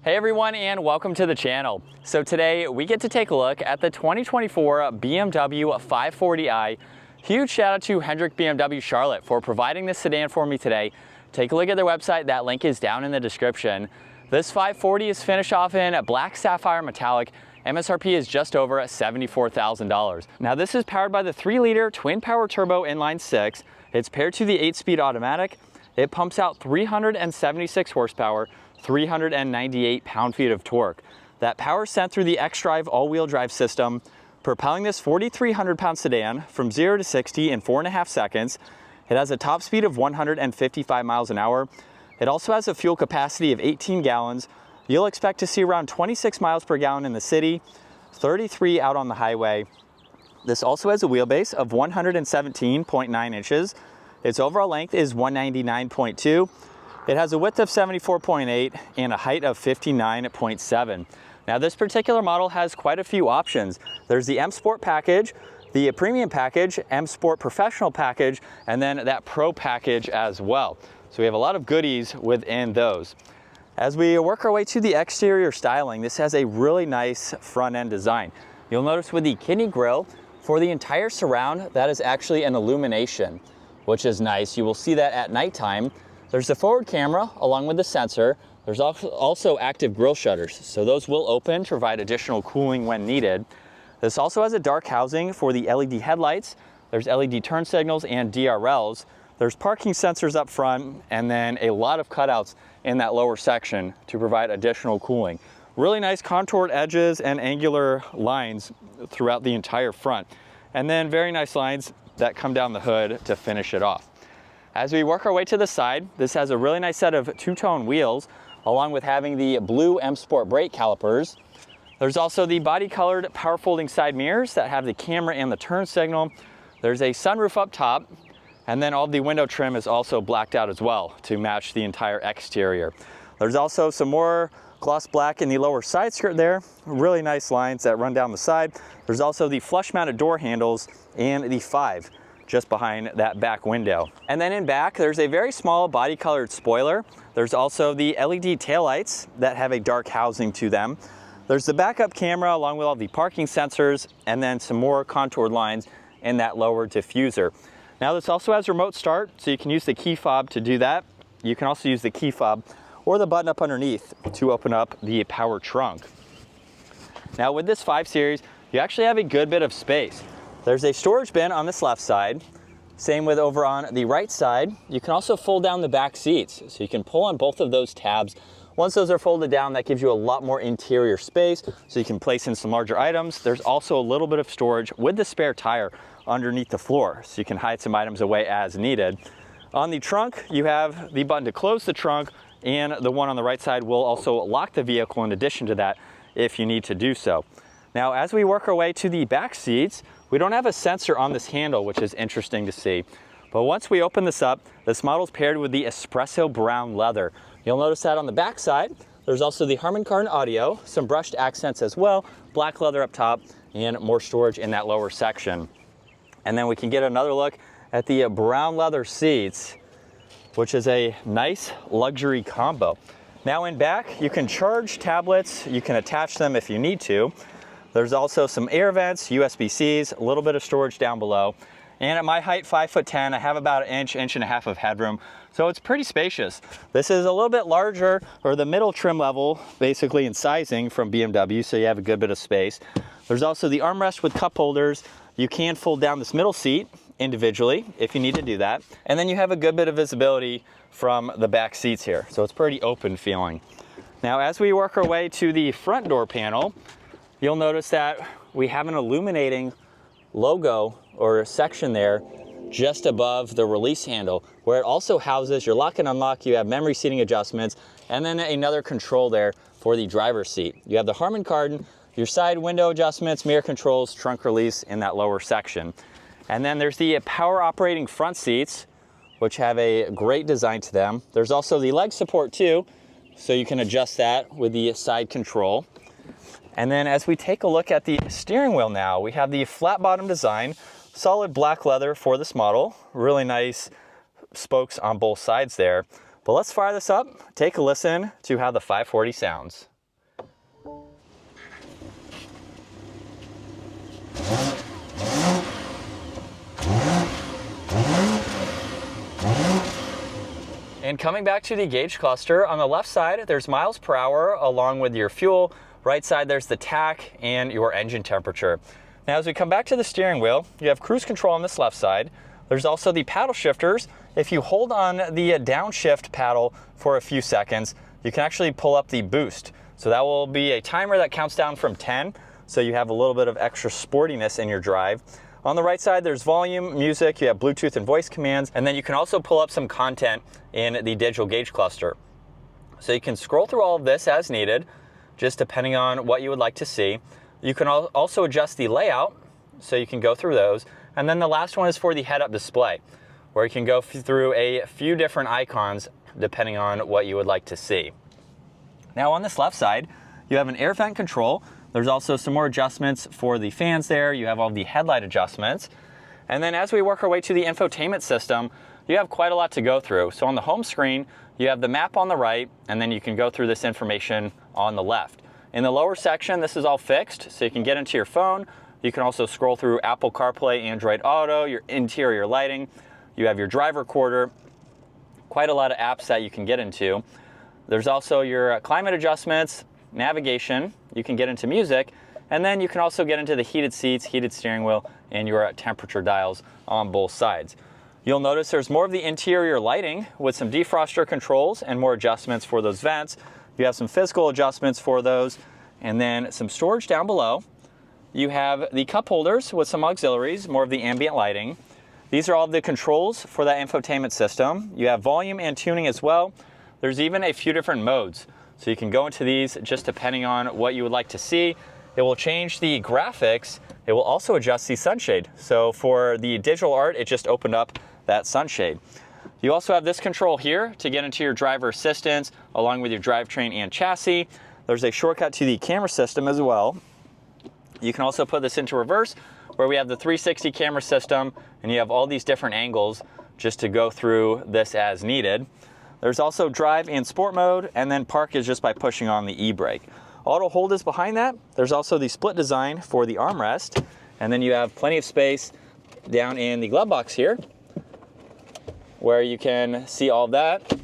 Hey everyone, and welcome to the channel. So today we get to take a look at the 2024 BMW 540i. Huge shout out to Hendrick BMW Charlotte for providing this sedan for me today. Take a look at their website, that link is down in the description. This 540 is finished off in black sapphire metallic. MSRP is just over $74,000. Now this is powered by the 3-liter twin power turbo inline 6. It's paired to the 8-speed automatic. It pumps out 376 horsepower, 398 pound-feet of torque. That power is sent through the xDrive all-wheel drive system, propelling this 4,300-pound sedan from 0 to 60 in 4.5 seconds. It has a top speed of 155 miles an hour. It also has a fuel capacity of 18 gallons. You'll expect to see around 26 miles per gallon in the city, 33 out on the highway. This also has a wheelbase of 117.9 inches. Its overall length is 199.2. It has a width of 74.8 and a height of 59.7. Now this particular model has quite a few options. There's the M Sport package, the Premium package, M Sport Professional package, and then that Pro package as well. So we have a lot of goodies within those. As we work our way to the exterior styling, this has a really nice front end design. You'll notice with the kidney grille, for the entire surround, that is actually an illumination, which is nice. You will see that at nighttime. There's the forward camera along with the sensor. There's also active grille shutters, so those will open to provide additional cooling when needed. This also has a dark housing for the LED headlights. There's LED turn signals and DRLs. There's parking sensors up front, and then a lot of cutouts in that lower section to provide additional cooling. Really nice contoured edges and angular lines throughout the entire front. And then very nice lines that come down the hood to finish it off. As we work our way to the side, this has a really nice set of two-tone wheels, along with having the blue M Sport brake calipers. There's also the body-colored power folding side mirrors that have the camera and the turn signal. There's a sunroof up top, and then all the window trim is also blacked out as well to match the entire exterior. There's also some more gloss black in the lower side skirt there. Really nice lines that run down the side. There's also the flush-mounted door handles and the 5 just behind that back window. And then in back, there's a very small body-colored spoiler. There's also the LED taillights that have a dark housing to them. There's the backup camera along with all the parking sensors, and then some more contoured lines in that lower diffuser. Now this also has remote start, so you can use the key fob to do that. You can also use the key fob or the button up underneath to open up the power trunk. Now with this 5 Series, you actually have a good bit of space. There's a storage bin on this left side. Same with over on the right side. You can also fold down the back seats, so you can pull on both of those tabs. Once those are folded down, that gives you a lot more interior space, so you can place in some larger items. There's also a little bit of storage with the spare tire underneath the floor, so you can hide some items away as needed. On the trunk, you have the button to close the trunk, and the one on the right side will also lock the vehicle in addition to that if you need to do so. Now, as we work our way to the back seats, we don't have a sensor on this handle, which is interesting to see. But once we open this up, this model is paired with the espresso brown leather. You'll notice that on the back side, there's also the Harman Kardon audio, some brushed accents as well, black leather up top, and more storage in that lower section. And then we can get another look at the brown leather seats, which is a nice luxury combo. Now in back, you can charge tablets, you can attach them if you need to. There's also some air vents, USB-Cs, a little bit of storage down below. And at my height, 5'10", I have about an inch and a half of headroom, so it's pretty spacious. This is a little bit larger, or the middle trim level, basically in sizing from BMW, so you have a good bit of space. There's also the armrest with cup holders. You can fold down this middle seat individually if you need to do that. And then you have a good bit of visibility from the back seats here, so it's pretty open feeling. Now, as we work our way to the front door panel, you'll notice that we have an illuminating logo or section there just above the release handle, where it also houses your lock and unlock. You have memory seating adjustments, and then another control there for the driver's seat. You have the Harman Kardon, your side window adjustments, mirror controls, trunk release in that lower section. And then there's the power operating front seats, which have a great design to them. There's also the leg support too, so you can adjust that with the side control. And then as we take a look at the steering wheel now, we have the flat bottom design, solid black leather for this model, really nice spokes on both sides there. But let's fire this up, take a listen to how the 540 sounds. And coming back to the gauge cluster, on the left side, there's miles per hour along with your fuel. Right side, there's the tach and your engine temperature. Now, as we come back to the steering wheel, you have cruise control on this left side. There's also the paddle shifters. If you hold on the downshift paddle for a few seconds, you can actually pull up the boost. So that will be a timer that counts down from 10, so you have a little bit of extra sportiness in your drive. On the right side, there's volume, music, you have Bluetooth and voice commands, and then you can also pull up some content in the digital gauge cluster. So you can scroll through all of this as needed, just depending on what you would like to see. You can also adjust the layout, so you can go through those. And then the last one is for the head-up display, where you can go through a few different icons depending on what you would like to see. Now on this left side, you have an air vent control. There's also some more adjustments for the fans there. You have all the headlight adjustments. And then as we work our way to the infotainment system, you have quite a lot to go through. So on the home screen, you have the map on the right, and then you can go through this information on the left. In the lower section, this is all fixed, so you can get into your phone. You can also scroll through Apple CarPlay, Android Auto, your interior lighting. You have your drive recorder, quite a lot of apps that you can get into. There's also your climate adjustments, navigation, you can get into music, and then you can also get into the heated seats, heated steering wheel, and your temperature dials on both sides. You'll notice there's more of the interior lighting with some defroster controls and more adjustments for those vents. You have some physical adjustments for those, and then some storage down below. You have the cup holders with some auxiliaries, more of the ambient lighting. These are all the controls for that infotainment system. You have volume and tuning as well. There's even a few different modes, so you can go into these just depending on what you would like to see. It will change the graphics. It will also adjust the sunshade. So for the digital art, it just opened up that sunshade. You also have this control here to get into your driver assistance along with your drivetrain and chassis. There's a shortcut to the camera system as well. You can also put this into reverse, where we have the 360 camera system, and you have all these different angles just to go through this as needed. There's also drive and sport mode, and then park is just by pushing on the e-brake. Auto hold is behind that. There's also the split design for the armrest, and then you have plenty of space down in the glove box here, where you can see all that.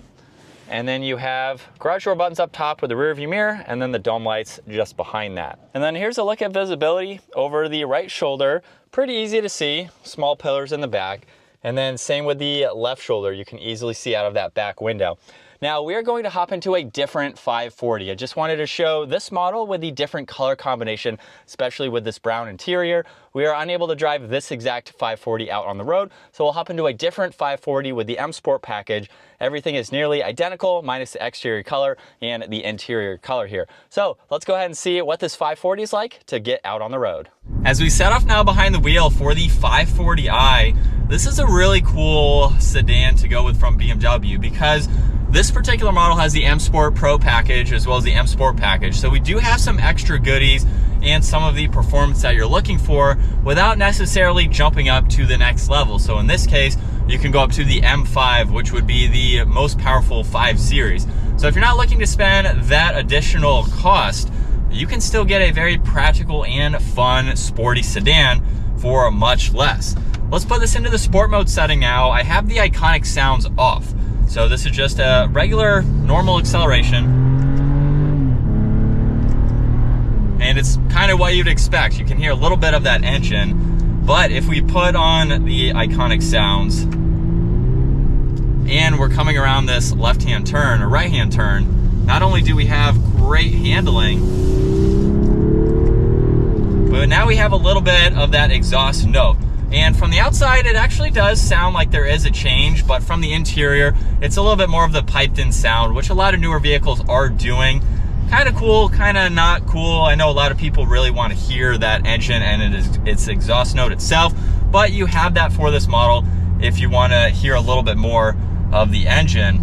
And then you have garage door buttons up top with the rear view mirror, and then the dome lights just behind that. And then here's a look at visibility over the right shoulder. Pretty easy to see, small pillars in the back. And then same with the left shoulder, you can easily see out of that back window. Now we are going to hop into a different 540. I just wanted to show this model with the different color combination, especially with this brown interior. We are unable to drive this exact 540 out on the road, so we'll hop into a different 540 with the M Sport package. Everything is nearly identical, minus the exterior color and the interior color here. So let's go ahead and see what this 540 is like to get out on the road. As we set off now behind the wheel for the 540i, this is a really cool sedan to go with from BMW because this particular model has the M Sport Pro package as well as the M Sport package. So we do have some extra goodies and some of the performance that you're looking for without necessarily jumping up to the next level. So in this case, you can go up to the M5, which would be the most powerful 5 Series. So if you're not looking to spend that additional cost, you can still get a very practical and fun sporty sedan for much less. Let's put this into the sport mode setting now. I have the iconic sounds off. So this is just a regular, normal acceleration. And it's kind of what you'd expect. You can hear a little bit of that engine. But if we put on the iconic sounds, and we're coming around this left-hand turn or right-hand turn, not only do we have great handling, but now we have a little bit of that exhaust note. And from the outside, it actually does sound like there is a change, but from the interior, it's a little bit more of the piped-in sound, which a lot of newer vehicles are doing. Kind of cool, kind of not cool. I know a lot of people really want to hear that engine and its exhaust note itself, but you have that for this model if you want to hear a little bit more of the engine.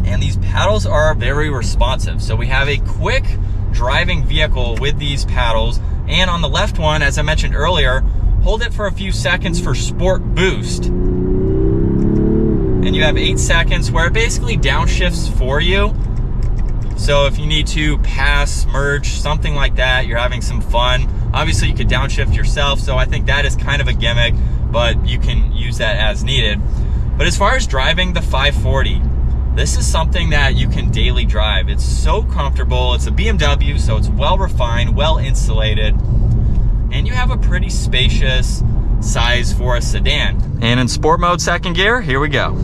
And these paddles are very responsive. So we have a quick driving vehicle with these paddles. And on the left one, as I mentioned earlier, hold it for a few seconds for Sport Boost. And you have 8 seconds where it basically downshifts for you. So if you need to pass, merge, something like that, you're having some fun. Obviously you could downshift yourself, so I think that is kind of a gimmick, but you can use that as needed. But as far as driving the 540, this is something that you can daily drive. It's so comfortable. It's a BMW, so it's well refined, well insulated, and you have a pretty spacious size for a sedan. And in sport mode, second gear, here we go.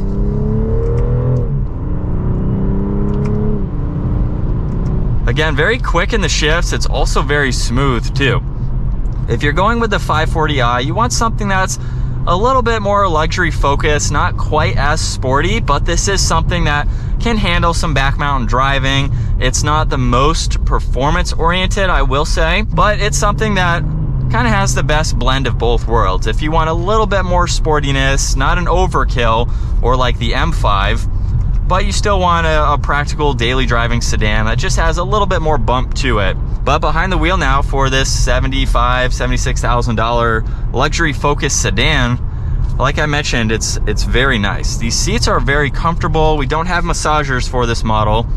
Again, very quick in the shifts. It's also very smooth too. If you're going with the 540i, you want something that's a little bit more luxury focused, not quite as sporty, but this is something that can handle some back mountain driving. It's not the most performance oriented, I will say, but it's something that kind of has the best blend of both worlds. If you want a little bit more sportiness, not an overkill or like the M5, but you still want a practical daily driving sedan that just has a little bit more bump to it. But behind the wheel now for this $75,000, $76,000 luxury focused sedan, like I mentioned, it's very nice. These seats are very comfortable. We don't have massagers for this model,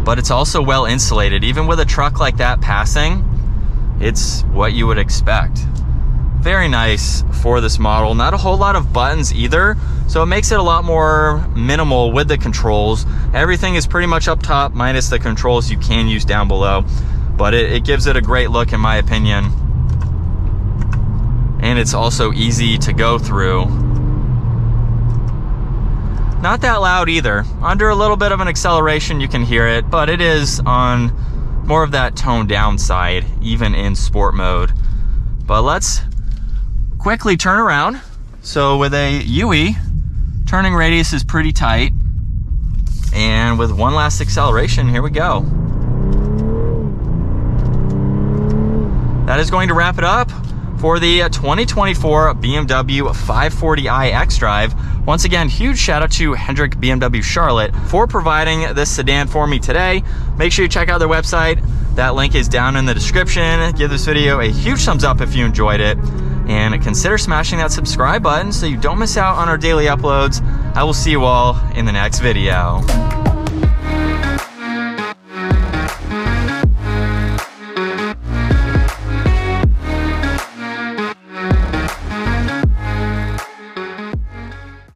but it's also well insulated. Even with a truck like that passing, it's what you would expect. Very nice for this model. Not a whole lot of buttons either, so it makes it a lot more minimal with the controls. Everything is pretty much up top, minus the controls you can use down below, but it gives it a great look in my opinion. And it's also easy to go through. Not that loud either. Under a little bit of an acceleration you can hear it, but it is on more of that toned down side, even in sport mode. But let's quickly turn around. So with a UE, turning radius is pretty tight. And with one last acceleration, here we go. That is going to wrap it up for the 2024 BMW 540i xDrive. Once again, huge shout out to Hendrick BMW Charlotte for providing this sedan for me today. Make sure you check out their website. That link is down in the description. Give this video a huge thumbs up if you enjoyed it. And consider smashing that subscribe button so you don't miss out on our daily uploads. I will see you all in the next video.